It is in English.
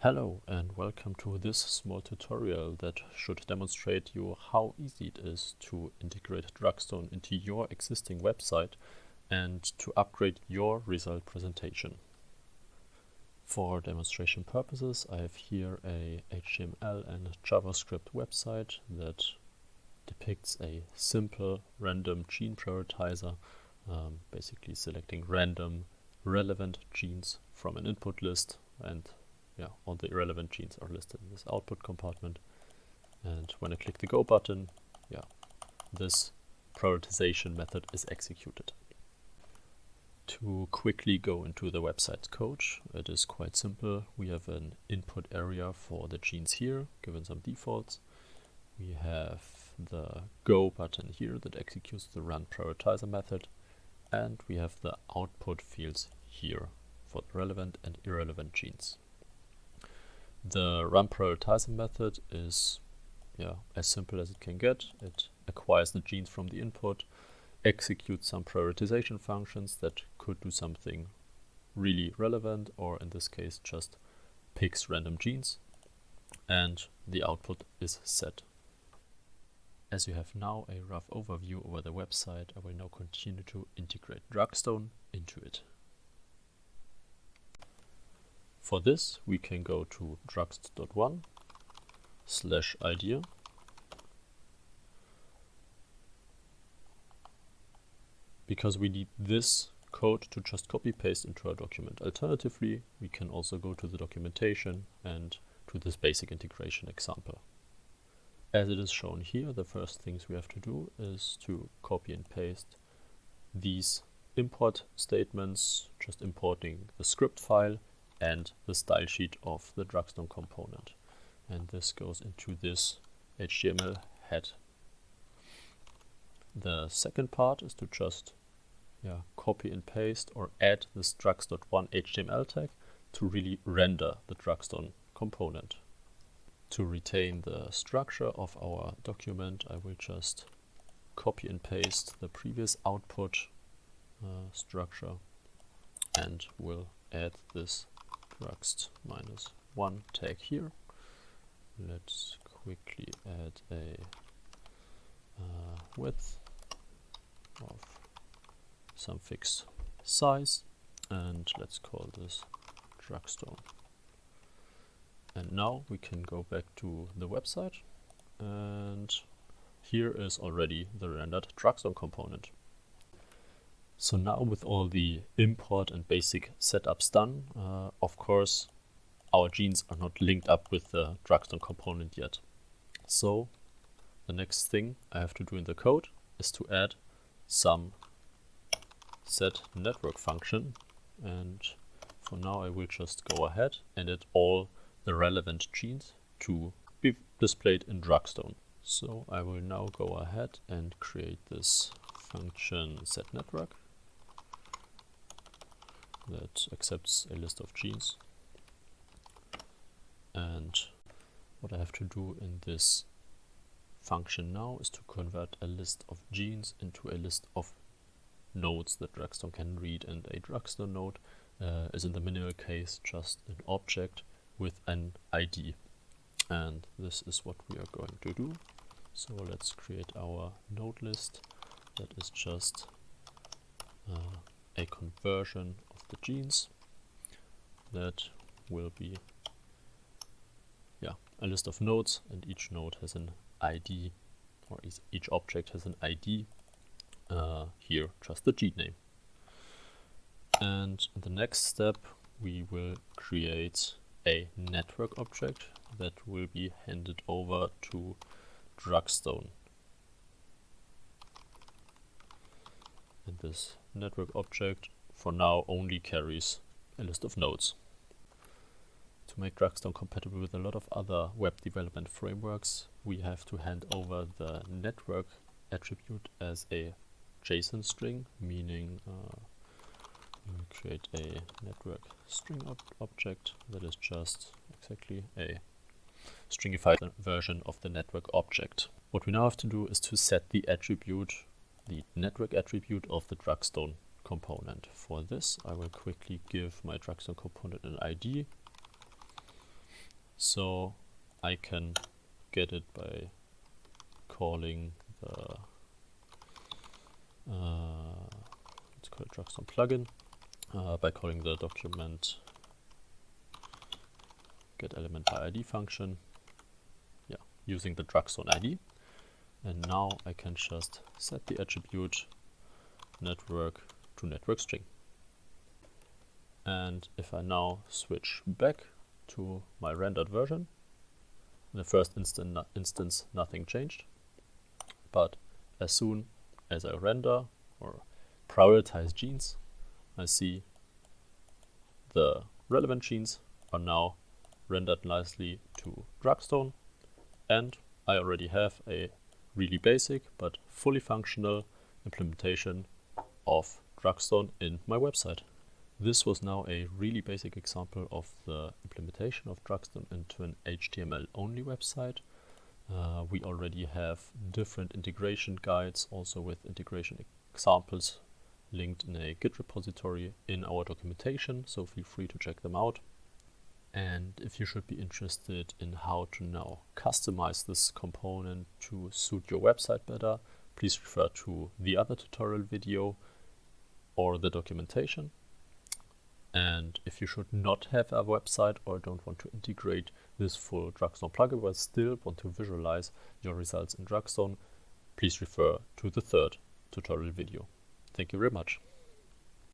Hello and welcome to this small tutorial that should demonstrate you how easy it is to integrate Drugst.One into your existing website and to upgrade your result presentation. For demonstration purposes, I have here a HTML and JavaScript website that depicts a simple random gene prioritizer, basically selecting random relevant genes from an input list, and all the irrelevant genes are listed in this output compartment. And when I click the Go button, this prioritization method is executed. To quickly go into the website's code, it is quite simple. We have an input area for the genes here, given some defaults. We have the Go button here that executes the run prioritizer method. And we have the output fields here for the relevant and irrelevant genes. The run prioritizer method is as simple as it can get. It acquires the genes from the input, executes some prioritization functions that could do something really relevant, or in this case just picks random genes, and the output is set. As you have now a rough overview over the website, I will now continue to integrate Drugst.One into it. For this, we can go to Drugst.One/idea. Because we need this code to just copy paste into our document. Alternatively, we can also go to the documentation and to this basic integration example. As it is shown here, the first things we have to do is to copy and paste these import statements, just importing the script file and the style sheet of the Drugst.One component. And this goes into this HTML head. The second part is to just copy and paste or add this Drugst.One HTML tag to really render the Drugst.One component. To retain the structure of our document, I will just copy and paste the previous output structure and will add this Drugst-1 tag here. Let's quickly add a width of some fixed size, and let's call this Drugst.One. And now we can go back to the website, and here is already the rendered Drugst.One component. So now with all the import and basic setups done, of course our genes are not linked up with the Drugst.One component yet. So the next thing I have to do in the code is to add some set network function, and for now I will just go ahead and add all the relevant genes to be displayed in Drugst.One. So I will now go ahead and create this function set network that accepts a list of genes. And what I have to do in this function now is to convert a list of genes into a list of nodes that Drugst.One can read, and a Drugst.One node is in the minimal case just an object with an ID, and this is what we are going to do. So let's create our node list that is just a conversion of the genes that will be a list of nodes, and each node has an ID, or each object has an ID. Here just the gene name. And in the next step we will create a network object that will be handed over to Drugst.One. And this network object for now only carries a list of nodes. To make Drugst.One compatible with a lot of other web development frameworks, we have to hand over the network attribute as a JSON string, meaning we create a network string object that is just exactly a stringified version of the network object. What we now have to do is to set the attribute, the network attribute of the Drugst.One component. For this, I will quickly give my Drugst.One component an ID So I can get it by calling the let's call it Drugst.One plugin, by calling the document getElementById function, using the Drugst.One ID. And now I can just set the attribute network to network string. And if I now switch back to my rendered version, in the first instance nothing changed, but as soon as I render or prioritize genes, I see the relevant genes are now rendered nicely to Drugst.One, and I already have a really basic but fully functional implementation of Drugst.One in my website. This was now a really basic example of the implementation of Drugst.One into an HTML-only website. We already have different integration guides, also with integration examples linked in a Git repository in our documentation, so feel free to check them out. And if you should be interested in how to now customize this component to suit your website better, please refer to the other tutorial video or the documentation. And if you should not have a website or don't want to integrate this full Drugst.One plugin but still want to visualize your results in Drugst.One, please refer to the third tutorial video. Thank you very much.